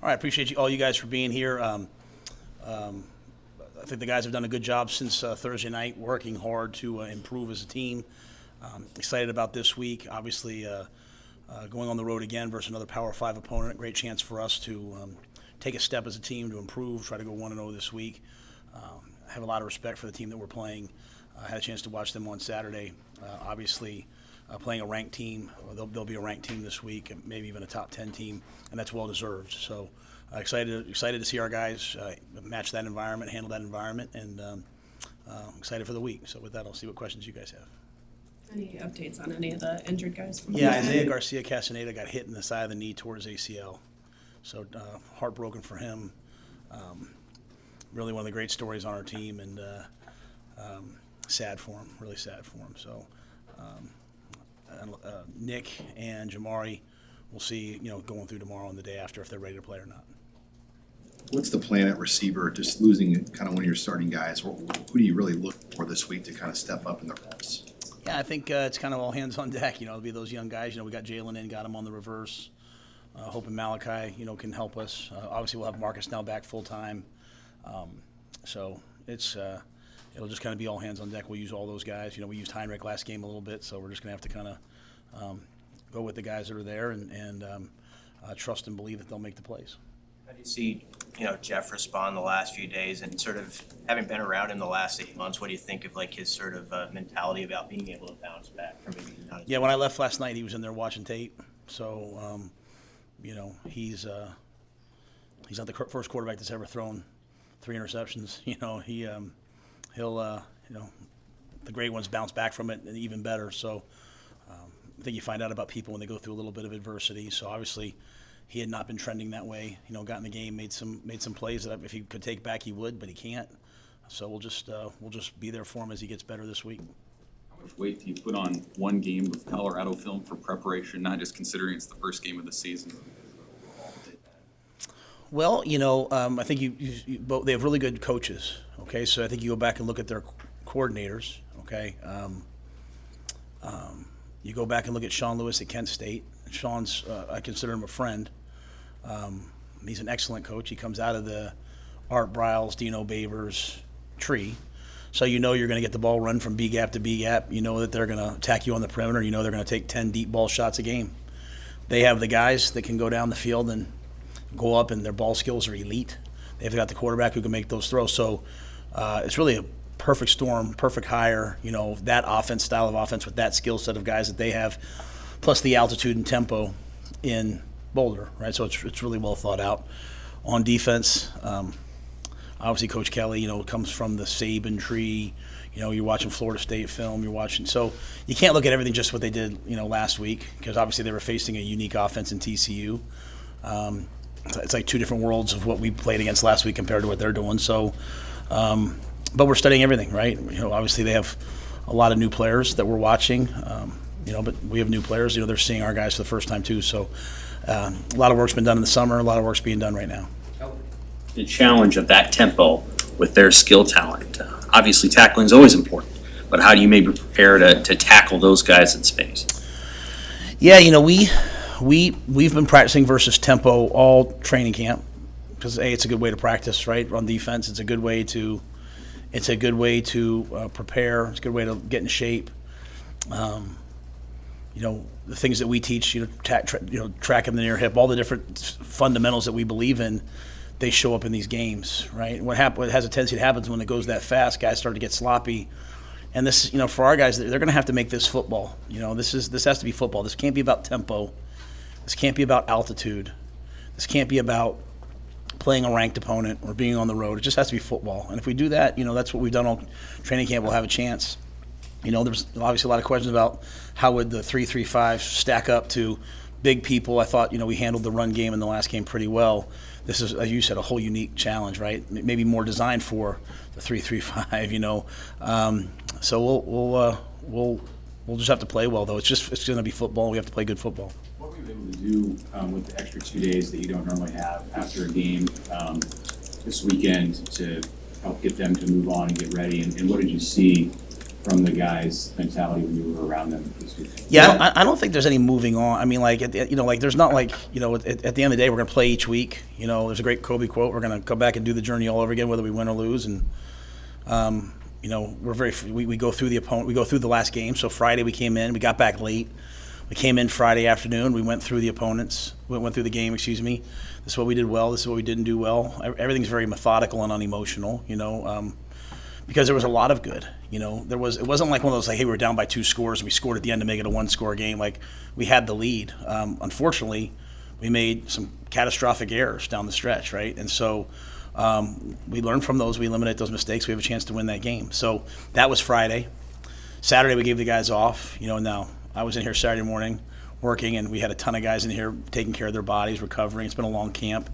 All right, appreciate all you guys for being here. I think the guys have done a good job since Thursday night, working hard to improve as a team. Excited about this week. Obviously, going on the road again versus another Power 5 opponent. Great chance for us to take a step as a team to improve, try to go 1-0 this week. I have a lot of respect for the team that we're playing. I had a chance to watch them on Saturday. Obviously, playing a ranked team. They'll be a ranked team this week, maybe even a top 10 team, and that's well deserved. So excited to see our guys match that environment, handle that environment, and excited for the week. So with that, I'll see what questions you guys have. Any updates on any of the injured guys? Yeah, Isaiah Garcia Castaneda got hit in the side of the knee towards ACL. So heartbroken for him. Really one of the great stories on our team, and sad for him, really sad for him. So Nick and Jamari, we'll see, going through tomorrow and the day after if they're ready to play or not. What's the plan at receiver? Just losing kind of one of your starting guys. Who do you really look for this week to kind of step up in the reps? Yeah, I think it's kind of all hands on deck. It'll be those young guys. We got Jalen in, got him on the reverse. Hoping Malachi, can help us. Obviously, we'll have Marcus now back full time. So it'll just kind of be all hands on deck. We'll use all those guys. We used Heinrich last game a little bit, so we're just going to have to kind of go with the guys that are there and trust and believe that they'll make the plays. How do you see, Jeff respond the last few days, and sort of having been around him the last 8 months, what do you think of his sort of mentality about being able to bounce back from maybe not? Yeah, when I left last night, he was in there watching tape. So, he's not the first quarterback that's ever thrown 3 interceptions. He'll the great ones bounce back from it and even better. So I think you find out about people when they go through a little bit of adversity. So obviously he had not been trending that way. Got in the game, made some plays that if he could take back, he would, but he can't. So we'll just be there for him as he gets better this week. How much weight do you put on one game with Colorado film for preparation, not just considering it's the first game of the season? Well, I think they have really good coaches. Okay, so I think you go back and look at their coordinators. Okay, you go back and look at Sean Lewis at Kent State. Sean's I consider him a friend. He's an excellent coach. He comes out of the Art Briles, Dino Babers tree. So you're going to get the ball run from B gap to B gap. You know that they're going to attack you on the perimeter. You know they're going to take 10 deep ball shots a game. They have the guys that can go down the field and go up, and their ball skills are elite. They've got the quarterback who can make those throws. So it's really a perfect storm, perfect hire, that style of offense with that skill set of guys that they have, plus the altitude and tempo in Boulder, right? So it's really well thought out. On defense, obviously Coach Kelly, comes from the Saban tree. You're watching Florida State film. So you can't look at everything just what they did, last week, because obviously they were facing a unique offense in TCU. It's like two different worlds of what we played against last week compared to what they're doing. So, but we're studying everything, right? Obviously they have a lot of new players that we're watching. But we have new players. They're seeing our guys for the first time too. So, a lot of work's been done in the summer. A lot of work's being done right now. The challenge of that tempo with their skill talent. Obviously, tackling is always important, but how do you maybe prepare to tackle those guys in space? Yeah, we've been practicing versus tempo all training camp because it's a good way to practice, right? On defense, it's a good way to prepare. It's a good way to get in shape. The things that we teach, tracking the near hip, all the different fundamentals that we believe in, they show up in these games, right? What has a tendency to happen when it goes that fast, guys start to get sloppy. And this, for our guys, they're going to have to make this football. This has to be football. This can't be about tempo. This can't be about altitude. This can't be about playing a ranked opponent or being on the road. It just has to be football. And if we do that, that's what we've done all training camp. We'll have a chance. There's obviously a lot of questions about how would the 3-3-5 stack up to big people. I thought, we handled the run game in the last game pretty well. This is, as you said, a whole unique challenge, right? Maybe more designed for the 3-3-5, So we'll just have to play well, though. It's going to be football. We have to play good football. What were you able to do with the extra 2 days that you don't normally have after a game this weekend to help get them to move on and get ready? And what did you see from the guys' mentality when you were around them this week? Yeah, I don't think there's any moving on. I mean, like, there's not like, at the end of the day, we're going to play each week. There's a great Kobe quote. We're going to come back and do the journey all over again, whether we win or lose. And, we go through the opponent. We go through the last game. So Friday we came in. We got back late. We came in Friday afternoon. We went through the opponents. We went through the game, excuse me. This is what we did well. This is what we didn't do well. Everything's very methodical and unemotional, because there was a lot of good. It wasn't like one of those, like, hey, we were down by 2 scores and we scored at the end to make it a 1-score game. Like, we had the lead. Unfortunately, we made some catastrophic errors down the stretch, right? And so we learn from those. We eliminate those mistakes. We have a chance to win that game. So that was Friday. Saturday, we gave the guys off. Now I was in here Saturday morning working, and we had a ton of guys in here taking care of their bodies, recovering. It's been a long camp.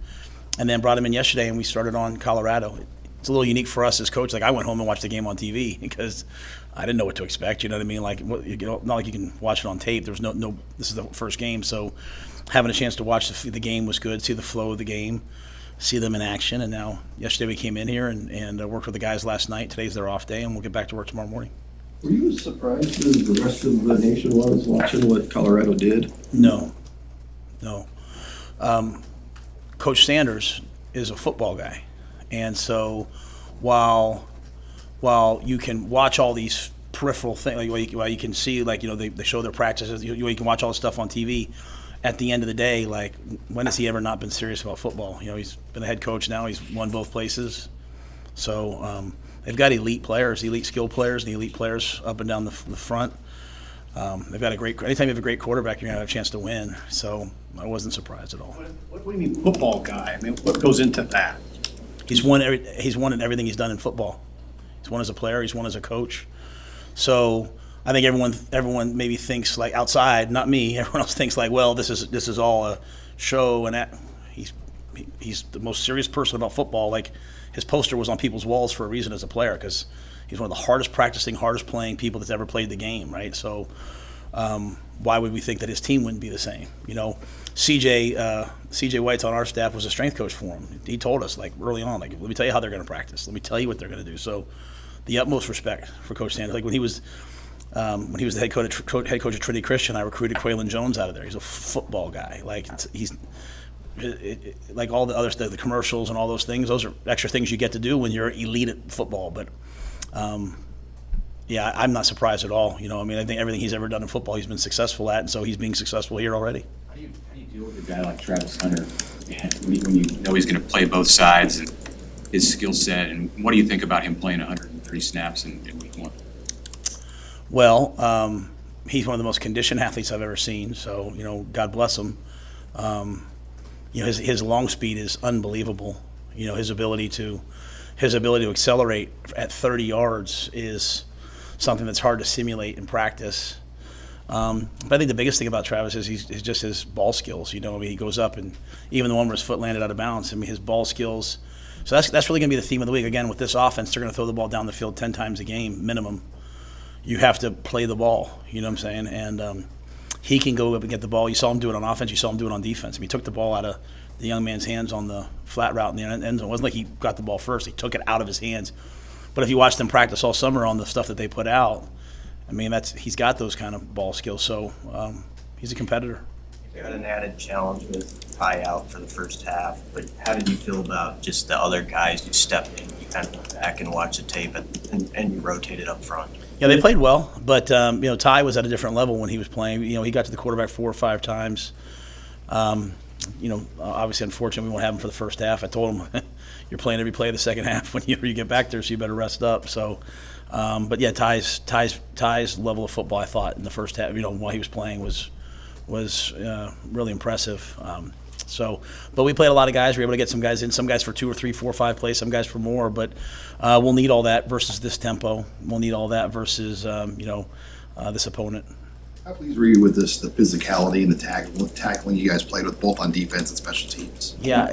And then brought them in yesterday, and we started on Colorado. It's a little unique for us as coach. Like, I went home and watched the game on TV because I didn't know what to expect. You know what I mean? Like, not like you can watch it on tape. There's no. This is the first game, so having a chance to watch the game was good. See the flow of the game, see them in action. And now, yesterday we came in here and worked with the guys last night. Today's their off day, and we'll get back to work tomorrow morning. Were you as surprised as the rest of the nation was watching what Colorado did? No. Coach Sanders is a football guy, and so while you can watch all these peripheral things, like, while you can see, like, they show their practices, you can watch all this stuff on TV. At the end of the day, like, when has he ever not been serious about football? He's been a head coach now. He's won both places. So they've got elite players, elite skill players, and elite players up and down the front. They've got anytime you have a great quarterback, you're going to have a chance to win. So I wasn't surprised at all. What do you mean football guy? I mean, what goes into that? He's won in everything he's done in football. He's won as a player. He's won as a coach. So I think everyone maybe thinks, like, outside, not me. Everyone else thinks, like, well, this is all a show, and that he's the most serious person about football. Like, his poster was on people's walls for a reason as a player, because he's one of the hardest practicing, hardest playing people that's ever played the game, right? So why would we think that his team wouldn't be the same? CJ White's on our staff, was a strength coach for him. He told us, like, early on, like, let me tell you how they're going to practice. Let me tell you what they're going to do. So the utmost respect for Coach Sanders. Like, when he was the head coach of Trinity Christian, I recruited Quaylen Jones out of there. He's a football guy. Like, like all the other stuff, the commercials and all those things, those are extra things you get to do when you're elite at football. But yeah, I'm not surprised at all. I think everything he's ever done in football, he's been successful at, and so he's being successful here already. How do you deal with a guy like Travis Hunter when you know he's going to play both sides and his skill set, and what do you think about him playing 130 snaps in week 1? Well, he's one of the most conditioned athletes I've ever seen, so, God bless him. His long speed is unbelievable. His ability to accelerate at 30 yards is something that's hard to simulate in practice. But I think the biggest thing about Travis is he's just his ball skills. He goes up, and even the one where his foot landed out of bounds, his ball skills. So that's really going to be the theme of the week. Again, with this offense, they're going to throw the ball down the field 10 times a game minimum. You have to play the ball, you know what I'm saying? And he can go up and get the ball. You saw him do it on offense. You saw him do it on defense. He took the ball out of the young man's hands on the flat route in the end zone. It wasn't like he got the ball first. He took it out of his hands. But if you watch them practice all summer on the stuff that they put out, he's got those kind of ball skills. So he's a competitor. You had an added challenge with Ty out for the first half, but how did you feel about just the other guys who stepped in? You kind of went back and watched the tape, and you rotated up front. Yeah, they played well, but Ty was at a different level when he was playing. He got to the quarterback 4 or 5 times. Obviously, unfortunately, we won't have him for the first half. I told him, you're playing every play of the second half when you get back there, so you better rest up. So, but yeah, Ty's level of football, I thought, in the first half, while he was playing was really impressive. But we played a lot of guys. We were able to get some guys in, some guys for 2 or 3, 4 or 5 plays, some guys for more. But we'll need all that versus this tempo. We'll need all that versus this opponent. How pleased were you with the physicality and the tackling you guys played with, both on defense and special teams? Yeah,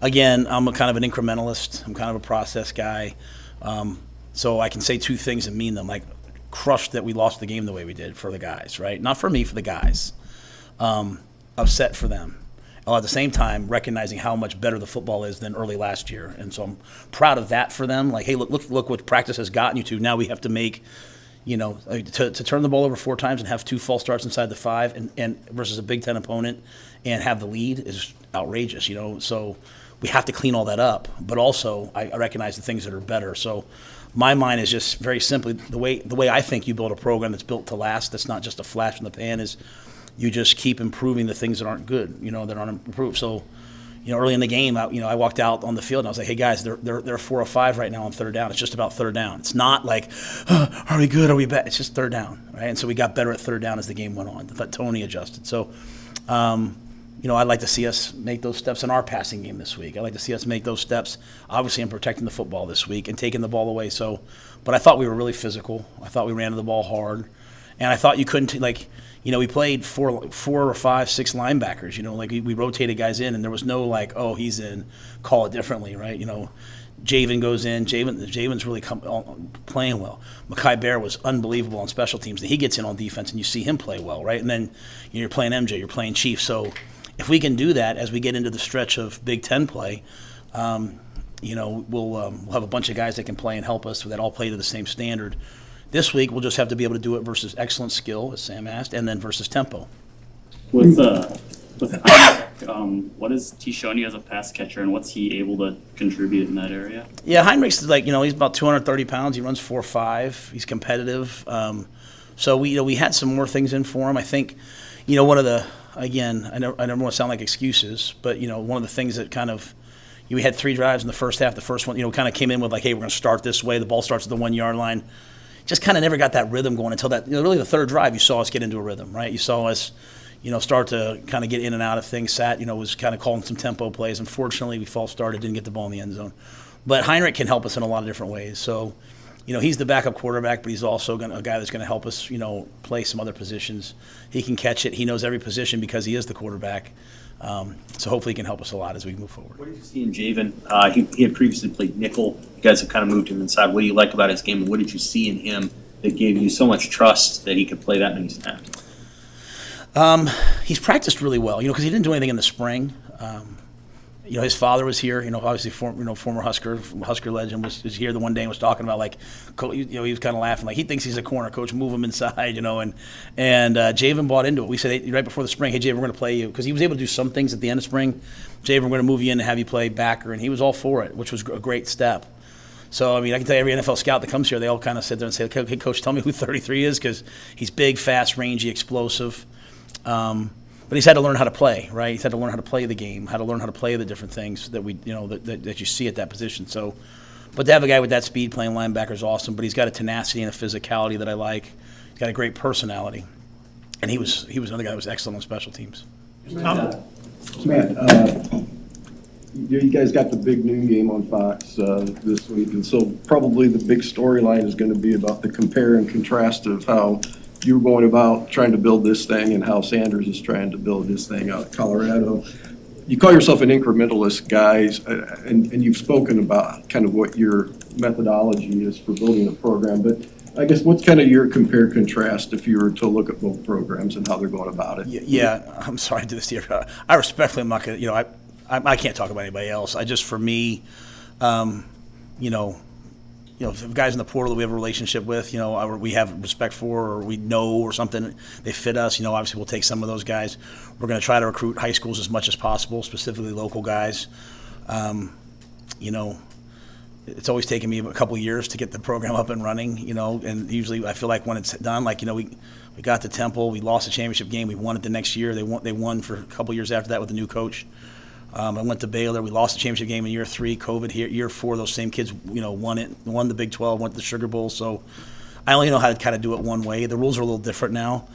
again, I'm a kind of an incrementalist. I'm kind of a process guy. So I can say 2 things and mean them. Like, crushed that we lost the game the way we did for the guys, right? Not for me, for the guys. Upset for them. while at the same time recognizing how much better the football is than early last year. And so I'm proud of that for them. Like, hey, look what practice has gotten you to. Now we have to make, to turn the ball over 4 times and have 2 false starts inside the 5 and versus a Big Ten opponent and have the lead is outrageous, So we have to clean all that up. But also I recognize the things that are better. So my mind is just very simply the way I think you build a program that's built to last, that's not just a flash in the pan, is you just keep improving the things that aren't good, that aren't improved. So, early in the game, I walked out on the field and I was like, hey guys, they're 4 or 5 right now on third down. It's just about third down. It's not like, are we good? Are we bad? It's just third down, right? And so we got better at third down as the game went on. Tony adjusted. So, I'd like to see us make those steps in our passing game this week. I'd like to see us make those steps, obviously, in protecting the football this week and taking the ball away. So, but I thought we were really physical. I thought we ran the ball hard. And I thought you couldn't, we played 4 or 5, 6 linebackers, we rotated guys in, and there was no oh, he's in, call it differently, right? Javen goes in. Javen's really playing well. Mekhi Bear was unbelievable on special teams. He gets in on defense, and you see him play well, right? And then you're playing MJ, you're playing Chief. So if we can do that as we get into the stretch of Big Ten play, we'll have a bunch of guys that can play and help us that all play to the same standard. This week, we'll just have to be able to do it versus excellent skill, as Sam asked, and then versus tempo. With Heinrich, what has he shown you as a pass catcher, and what's he able to contribute in that area? Yeah, Heinrich's he's about 230 pounds. He runs 4.5. He's competitive. So we had some more things in for him. I think, one of the, again, I never want to sound like excuses, but one of the things that kind of, we had 3 drives in the first half. The first one, kind of came in with hey, we're going to start this way. The ball starts at the 1-yard line. Just kind of never got that rhythm going until that, really the third drive, you saw us get into a rhythm, right? You saw us, start to kind of get in and out of things. Sat, was kind of calling some tempo plays. Unfortunately, we false started, didn't get the ball in the end zone. But Heinrich can help us in a lot of different ways. So, he's the backup quarterback, but he's also a guy that's going to help us, play some other positions. He can catch it. He knows every position because he is the quarterback. So hopefully he can help us a lot as we move forward. What did you see in Javen? He had previously played nickel. You guys have kind of moved him inside. What do you like about his game, and what did you see in him that gave you so much trust that he could play that many snaps? He's practiced really well, because he didn't do anything in the spring. His father was here, obviously former Husker legend was here the one day and was talking about he was kind of laughing he thinks he's a corner coach, move him inside, and Javen bought into it. We said right before the spring, hey Javen, we're going to play you, because he was able to do some things at the end of spring. Javen, we're going to move you in and have you play backer, and he was all for it, which was a great step. So, I can tell you every NFL scout that comes here, they all kind of sit there and say, okay, coach, tell me who 33 is, because he's big, fast, rangy, explosive. But he's had to learn how to play, right? He's had to learn how to play the game, how to learn how to play the different things that that you see at that position. So, but to have a guy with that speed playing linebacker is awesome. But he's got a tenacity and a physicality that I like. He's got a great personality, and he was another guy that was excellent on special teams. Matt, you guys got the big noon game on Fox this week, and so probably the big storyline is going to be about the compare and contrast of how you're going about trying to build this thing and how Sanders is trying to build his thing out of Colorado. You call yourself an incrementalist, guys, and you've spoken about kind of what your methodology is for building a program, but I guess what's kind of your compare contrast if you were to look at both programs and how they're going about it? Yeah, I'm sorry to do this to you. I respectfully am not going to, I can't talk about anybody else. For me, if guys in the portal that we have a relationship with, we have respect for, or we know, or something, they fit us, obviously we'll take some of those guys. We're going to try to recruit high schools as much as possible, specifically local guys. It's always taken me a couple of years to get the program up and running, and usually I feel like when it's done, we got to Temple, we lost the championship game, we won it the next year. They won for a couple of years after that with a new coach. I went to Baylor. We lost the championship game in year 3. COVID here, year 4. Those same kids, won the Big 12, went to the Sugar Bowl. So I only know how to kind of do it one way. The rules are a little different now,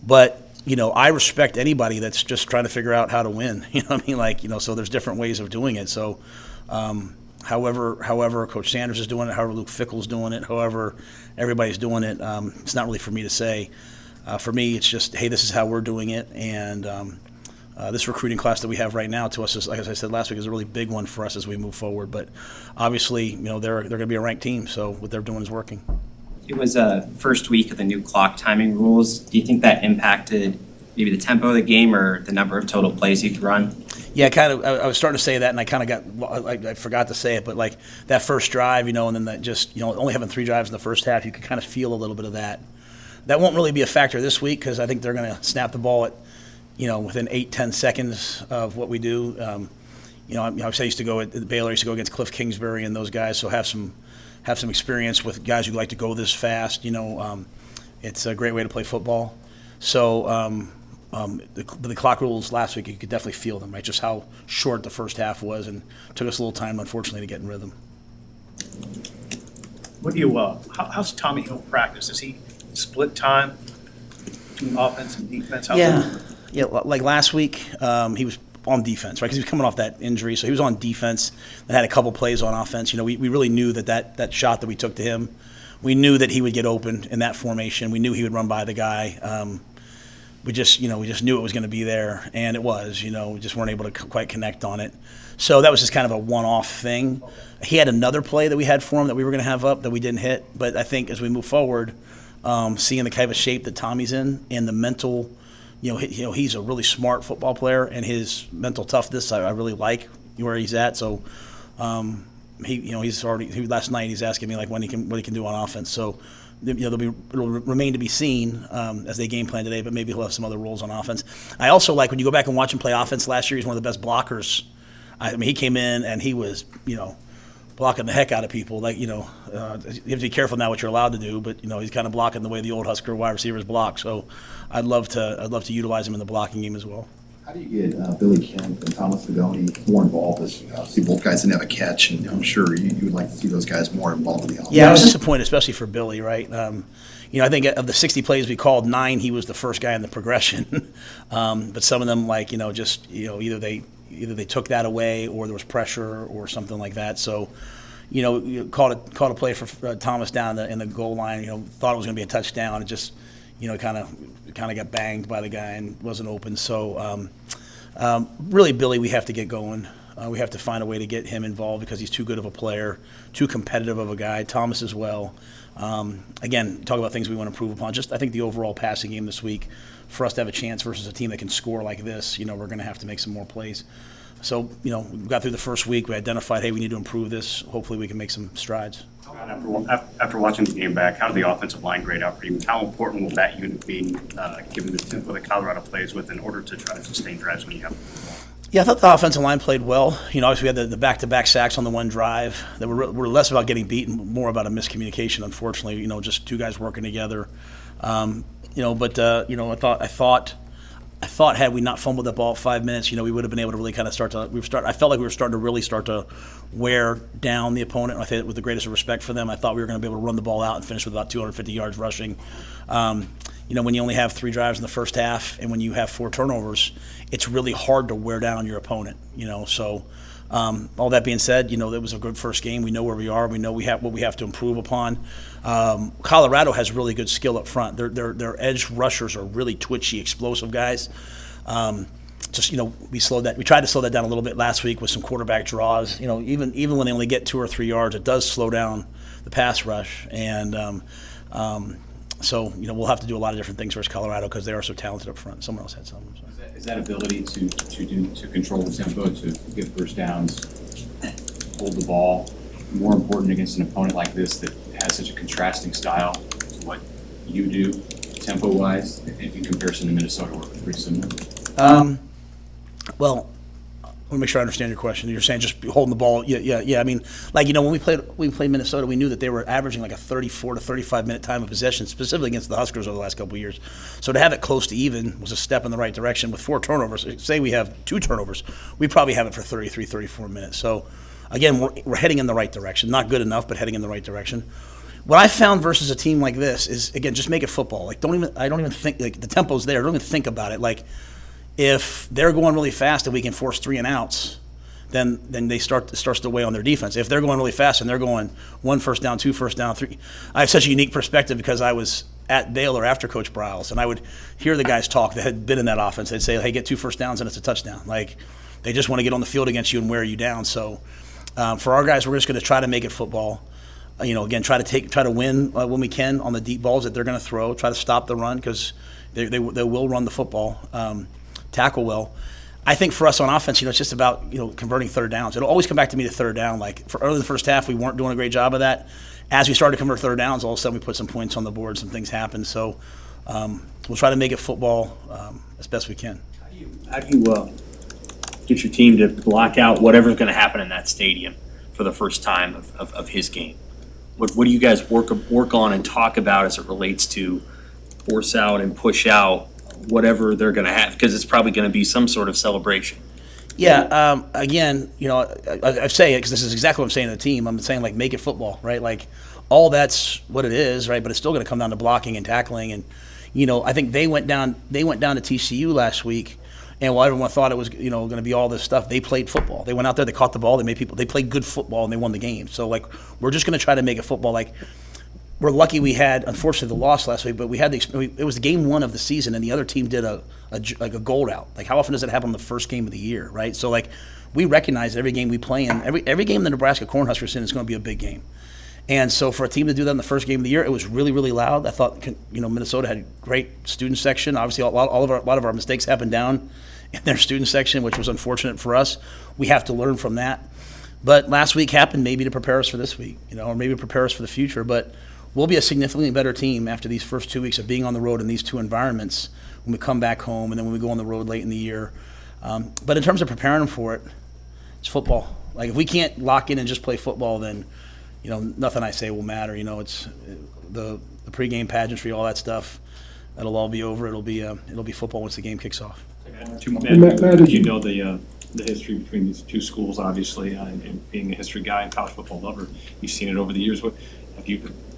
but I respect anybody that's just trying to figure out how to win. So there's different ways of doing it. So, however Coach Sanders is doing it, however Luke Fickell's doing it, however everybody's doing it, it's not really for me to say. For me, it's just, hey, this is how we're doing it, and this recruiting class that we have right now to us is, like as I said last week, is a really big one for us as we move forward. But obviously, they're going to be a ranked team, so what they're doing is working. It was first week of the new clock timing rules. Do you think that impacted maybe the tempo of the game or the number of total plays you could run? Yeah, kind of. I was starting to say that, and I kind of I forgot to say it, but like that first drive, and then that just, only having 3 drives in the first half, you could kind of feel a little bit of that. That won't really be a factor this week because I think they're going to snap the ball at, within 8-10 seconds of what we do. I used to go at Baylor. I used to go against Cliff Kingsbury and those guys, so have some experience with guys who like to go this fast. It's a great way to play football. So. The clock rules last week, you could definitely feel them, right? Just how short the first half was, and took us a little time, unfortunately, to get in rhythm. What do you, how's Tommy Hill practice? Is he split time between offense and defense? Yeah, like last week, he was on defense, right? Because he was coming off that injury, so he was on defense and had a couple plays on offense. We really knew that shot that we took to him, we knew that he would get open in that formation. We knew he would run by the guy. We just knew it was going to be there, and it was. We just weren't able to quite connect on it. So that was just kind of a one-off thing. He had another play that we had for him that we were going to have up that we didn't hit. But I think as we move forward, seeing the kind of shape that Tommy's in and the mental, he's a really smart football player, and his mental toughness I really like where he's at. So he's already last night he's asking me like what he can do on offense. So. It'll remain to be seen as they game plan today, but maybe he'll have some other roles on offense. I also like when you go back and watch him play offense last year, he's one of the best blockers. He came in and he was, blocking the heck out of people. You have to be careful now what you're allowed to do, but he's kind of blocking the way the old Husker wide receivers block. So I'd love to utilize him in the blocking game as well. How do you get Billy Kemp and Thomas Fagoni more involved? As see, both guys didn't have a catch, and I'm sure you would like to see those guys more involved in the offense. Yeah, I was disappointed, especially for Billy, right? I think of the 60 plays we called, 9 he was the first guy in the progression, but some of them either they took that away or there was pressure or something like that. So, you called a play for Thomas down in the goal line. Thought it was going to be a touchdown. It just kind of got banged by the guy and wasn't open. So really, Billy, we have to get going. We have to find a way to get him involved because he's too good of a player, too competitive of a guy. Thomas as well. Again, talk about things we want to improve upon. Just I think the overall passing game this week, for us to have a chance versus a team that can score like this, we're going to have to make some more plays. So, we got through the first week. We identified, hey, we need to improve this. Hopefully we can make some strides. After watching the game back, how did the offensive line grade out for you? How important will that unit be, given the tempo that Colorado plays with, in order to try to sustain drives when you have the ball? Yeah, I thought the offensive line played well. Obviously we had the back-to-back sacks on the one drive that were less about getting beaten, more about a miscommunication, unfortunately, just 2 guys working together. I thought had we not fumbled the ball at 5 minutes, we would have been able to really kind of I felt like we were starting to really start to wear down the opponent. I think with the greatest respect for them, I thought we were going to be able to run the ball out and finish with about 250 yards rushing. When you only have 3 drives in the first half and when you have 4 turnovers, it's really hard to wear down your opponent. So all that being said, it was a good first game. We know where we are. We know what we have to improve upon. Colorado has really good skill up front. Their edge rushers are really twitchy, explosive guys. We tried to slow that down a little bit last week with some quarterback draws. Even when they only get 2 or 3 yards, it does slow down the pass rush. And so we'll have to do a lot of different things versus Colorado because they are so talented up front. Someone else had something. So. Is that ability to control the tempo, to get first downs, hold the ball, more important against an opponent like this that has such a contrasting style to what you do tempo-wise in comparison to Minnesota, where we're pretty similar? Well, I want to make sure I understand your question. You're saying just holding the ball. Yeah. I mean, when we played Minnesota, we knew that they were averaging like a 34 to 35 minute time of possession, specifically against the Huskers over the last couple of years. So to have it close to even was a step in the right direction. With 4 turnovers, say we have 2 turnovers, we probably have it for 33, 34 minutes. So again, we're heading in the right direction. Not good enough, but heading in the right direction. What I found versus a team like this is, again, just make it football. I don't even think the tempo's there. I don't even think about it. If they're going really fast and we can force 3 and outs, then they starts to weigh on their defense. If they're going really fast and they're going 1 first down, 2 first down, 3, I have such a unique perspective because I was at Baylor after Coach Bryles, and I would hear the guys talk that had been in that offense. They'd say, "Hey, get 2 first downs and it's a touchdown." They just want to get on the field against you and wear you down. So for our guys, we're just going to try to make it football. again, try to win when we can on the deep balls that they're going to throw. Try to stop the run because they will run the football, tackle well. I think for us on offense, it's just about converting third downs. It'll always come back to me to third down. Like for early in the first half, we weren't doing a great job of that. As we started to convert third downs, all of a sudden we put some points on the board. Some things happened. So we'll try to make it football as best we can. How do you get your team to block out whatever's going to happen in that stadium for the first time of his game? What do you guys work on and talk about as it relates to force out and push out whatever they're going to have? Because it's probably going to be some sort of celebration. Yeah. Again, I say it because this is exactly what I'm saying to the team. I'm saying, like, make it football, right? Like, all that's what it is, right? But it's still going to come down to blocking and tackling. And, I think they went down to TCU last week. And while everyone thought it was, going to be all this stuff, they played football. They went out there, they caught the ball, they played good football, and they won the game. So, like, we're just going to try to make it football. Like, we're lucky we had, unfortunately, the loss last week, but we had it was game one of the season, and the other team did a goal out. Like, how often does it happen on the first game of the year, right? So, like, we recognize that every game we play in, every game the Nebraska Cornhuskers in is going to be a big game. And so for a team to do that in the first game of the year, it was really, really loud. I thought, Minnesota had a great student section. Obviously, a lot of our mistakes happened down in their student section, which was unfortunate for us. We have to learn from that. But last week happened maybe to prepare us for this week, or maybe prepare us for the future. But we'll be a significantly better team after these first 2 weeks of being on the road in these two environments when we come back home and then when we go on the road late in the year. But in terms of preparing them for it, it's football. Like, if we can't lock in and just play football, then nothing I say will matter. It's the pregame pageantry, all that stuff. That'll all be over. It'll be football once the game kicks off. The history between these two schools, obviously, and being a history guy and college football lover, you've seen it over the years.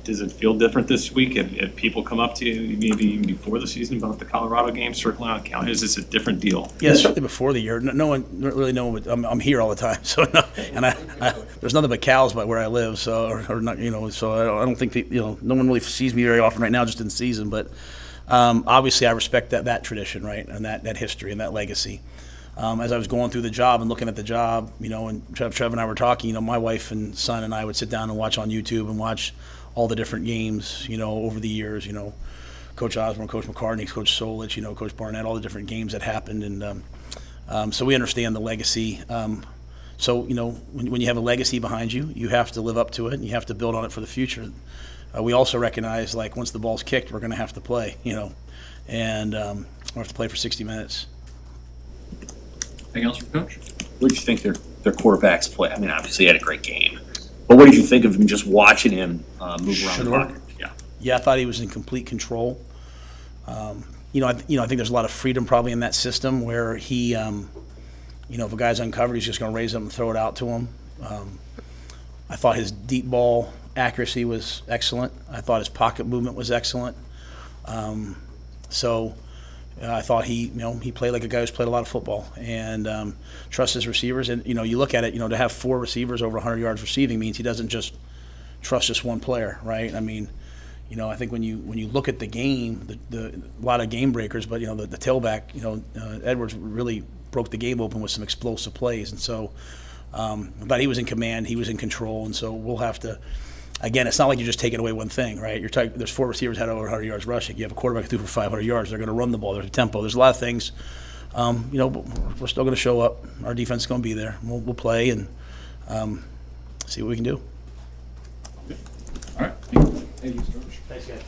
Does it feel different this week? Have people come up to you maybe even before the season about the Colorado game, circling out county? Is this a different deal? Yeah, certainly before the year. No one really knows. I'm here all the time, so and I there's nothing but cows by where I live. So or not, so I don't think no one really sees me very often right now, just in season. But obviously, I respect that tradition, right, and that history and that legacy. As I was going through the job and looking at the job, and Trev and I were talking, my wife and son and I would sit down and watch on YouTube and watch all the different games, over the years, Coach Osborne, Coach McCartney, Coach Solich, Coach Barnett, all the different games that happened. And so we understand the legacy. So, when you have a legacy behind you, you have to live up to it and you have to build on it for the future. We also recognize, like, once the ball's kicked, we're going to have to play, and we'll have to play for 60 minutes. Anything else from Coach? What did you think their quarterbacks play? I mean, obviously he had a great game. But what did you think of him just watching him move around the pocket? Yeah, I thought he was in complete control. I think there's a lot of freedom probably in that system where he, if a guy's uncovered, he's just going to raise up and throw it out to him. I thought his deep ball accuracy was excellent. I thought his pocket movement was excellent. I thought he played like a guy who's played a lot of football and trusts his receivers. And, you look at it, to have 4 receivers over 100 yards receiving means he doesn't just trust just one player, right? I mean, I think when you look at the game, a lot of game breakers, but, the tailback, Edwards really broke the game open with some explosive plays. And so, but he was in command, he was in control, and so we'll have to. Again, it's not like you're just taking away one thing, right? There's 4 receivers had over 100 yards rushing. You have a quarterback who threw for 500 yards. They're going to run the ball. There's a tempo. There's a lot of things. But we're still going to show up. Our defense is going to be there. We'll play and see what we can do. All right. Thank you. Thanks, guys.